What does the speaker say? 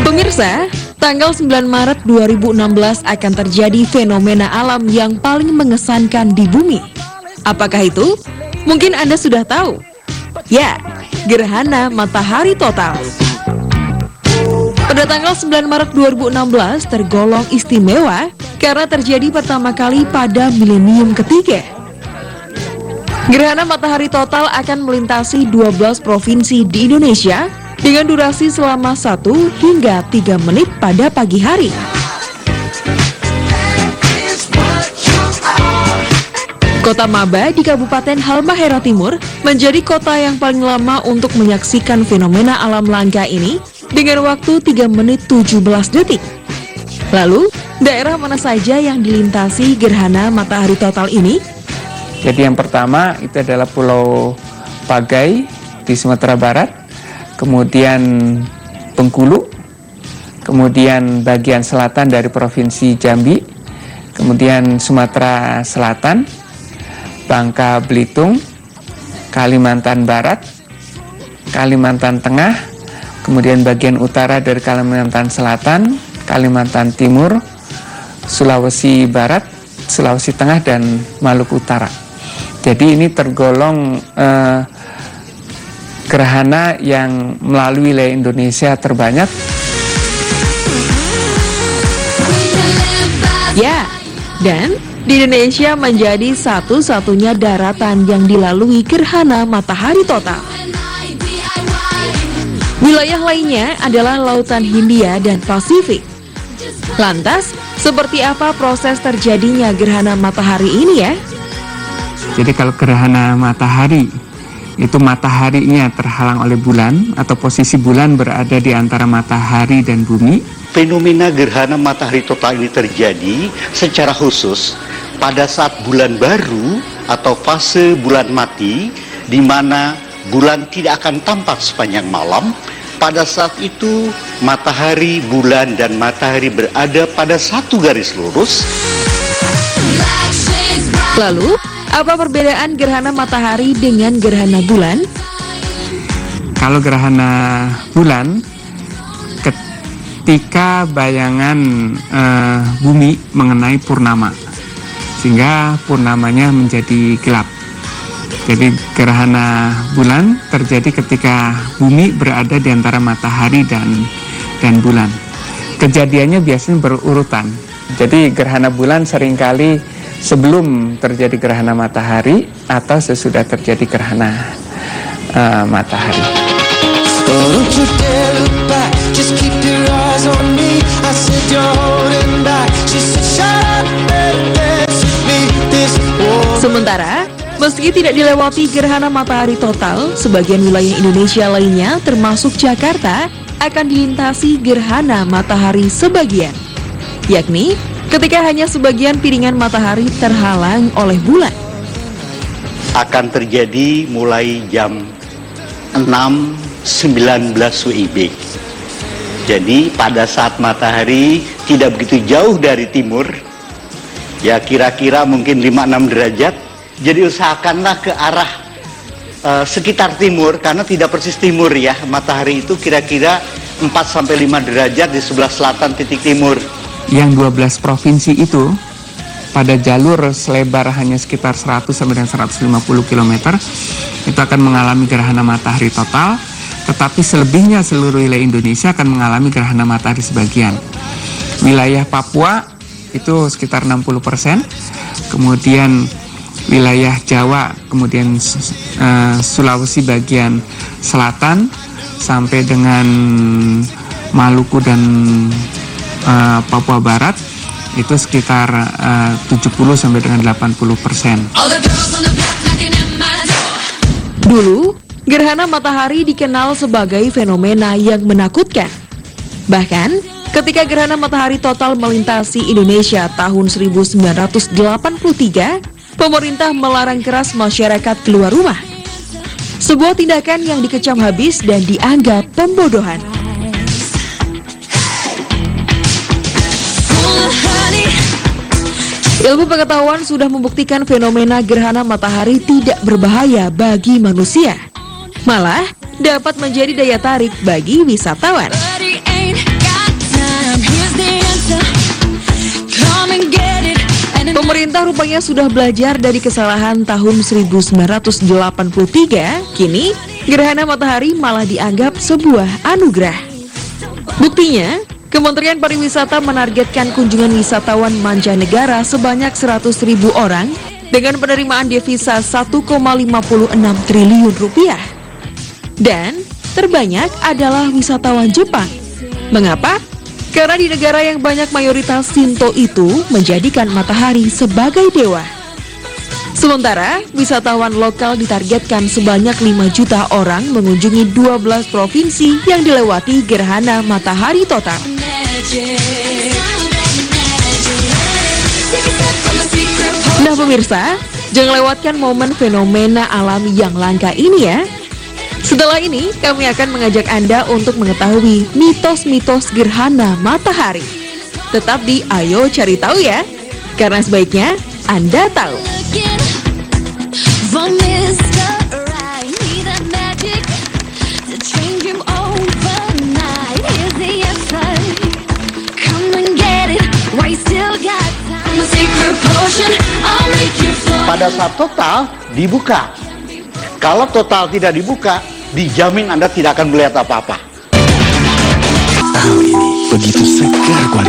Pemirsa, tanggal 9 Maret 2016 akan terjadi fenomena alam yang paling mengesankan di bumi. Apakah itu? Mungkin Anda sudah tahu. Ya, gerhana matahari total. Pada tanggal 9 Maret 2016 tergolong istimewa karena terjadi pertama kali pada milenium ketiga. Gerhana matahari total akan melintasi 12 provinsi di Indonesia dengan durasi selama 1 hingga 3 menit pada pagi hari. Kota Maba di Kabupaten Halmahera Timur menjadi kota yang paling lama untuk menyaksikan fenomena alam langka ini dengan waktu 3 menit 17 detik. Lalu, daerah mana saja yang dilintasi gerhana matahari total ini? Jadi yang pertama itu adalah Pulau Pagai di Sumatera Barat, kemudian Bengkulu, kemudian bagian selatan dari Provinsi Jambi, kemudian Sumatera Selatan, Bangka Belitung, Kalimantan Barat, Kalimantan Tengah, kemudian bagian utara dari Kalimantan Selatan, Kalimantan Timur, Sulawesi Barat, Sulawesi Tengah, dan Maluku Utara. Jadi ini tergolong gerhana yang melalui wilayah Indonesia terbanyak. Ya, dan di Indonesia menjadi satu-satunya daratan yang dilalui gerhana matahari total. Wilayah lainnya adalah Lautan Hindia dan Pasifik. Lantas, seperti apa proses terjadinya gerhana matahari ini ya? Jadi kalau gerhana matahari, itu mataharinya terhalang oleh bulan atau posisi bulan berada di antara matahari dan bumi. Fenomena gerhana matahari total ini terjadi secara khusus pada saat bulan baru atau fase bulan mati, di mana bulan tidak akan tampak sepanjang malam. Pada saat itu matahari, bulan, dan matahari berada pada satu garis lurus. Lalu, apa perbedaan gerhana matahari dengan gerhana bulan? Kalau gerhana bulan, ketika bayangan bumi mengenai purnama, sehingga purnamanya menjadi gelap. Jadi gerhana bulan terjadi ketika bumi berada di antara matahari dan bulan. Kejadiannya biasanya berurutan. Jadi gerhana bulan seringkali sebelum terjadi gerhana matahari atau sesudah terjadi gerhana matahari. Sementara, meski tidak dilewati gerhana matahari total, sebagian wilayah Indonesia lainnya termasuk Jakarta akan dilintasi gerhana matahari sebagian, yakni ketika hanya sebagian piringan matahari terhalang oleh bulan. Akan terjadi mulai jam 6.19 WIB. Jadi pada saat matahari tidak begitu jauh dari timur, ya kira-kira mungkin 5-6 derajat, jadi usahakanlah ke arah sekitar timur, karena tidak persis timur ya, matahari itu kira-kira 4-5 derajat di sebelah selatan titik timur. Yang 12 provinsi itu pada jalur selebar hanya sekitar 100 sampai dengan 150 km itu akan mengalami gerhana matahari total, tetapi selebihnya seluruh wilayah Indonesia akan mengalami gerhana matahari sebagian. Wilayah Papua itu sekitar 60%, kemudian wilayah Jawa, kemudian Sulawesi bagian selatan sampai dengan Maluku dan Papua Barat itu sekitar 70 sampai dengan 80%. Dulu, gerhana matahari dikenal sebagai fenomena yang menakutkan. Bahkan, ketika gerhana matahari total melintasi Indonesia tahun 1983, pemerintah melarang keras masyarakat keluar rumah. Sebuah tindakan yang dikecam habis dan dianggap pembodohan. Ilmu pengetahuan sudah membuktikan fenomena gerhana matahari tidak berbahaya bagi manusia. Malah dapat menjadi daya tarik bagi wisatawan. Pemerintah rupanya sudah belajar dari kesalahan tahun 1983, kini gerhana matahari malah dianggap sebuah anugerah. Buktinya, Kementerian Pariwisata menargetkan kunjungan wisatawan mancanegara sebanyak 100.000 orang dengan penerimaan devisa 1,56 triliun rupiah. Dan terbanyak adalah wisatawan Jepang. Mengapa? Karena di negara yang banyak mayoritas Shinto itu menjadikan matahari sebagai dewa. Sementara, wisatawan lokal ditargetkan sebanyak 5 juta orang mengunjungi 12 provinsi yang dilewati gerhana matahari total. Nah pemirsa, jangan lewatkan momen fenomena alam yang langka ini ya. Setelah ini, kami akan mengajak Anda untuk mengetahui mitos-mitos gerhana matahari. Tetap di Ayo Cari Tahu ya, karena sebaiknya Anda tahu. Pada saat total dibuka. Kalau total tidak dibuka, dijamin Anda tidak akan melihat apa-apa. Tahun ini begitu segar kualitas.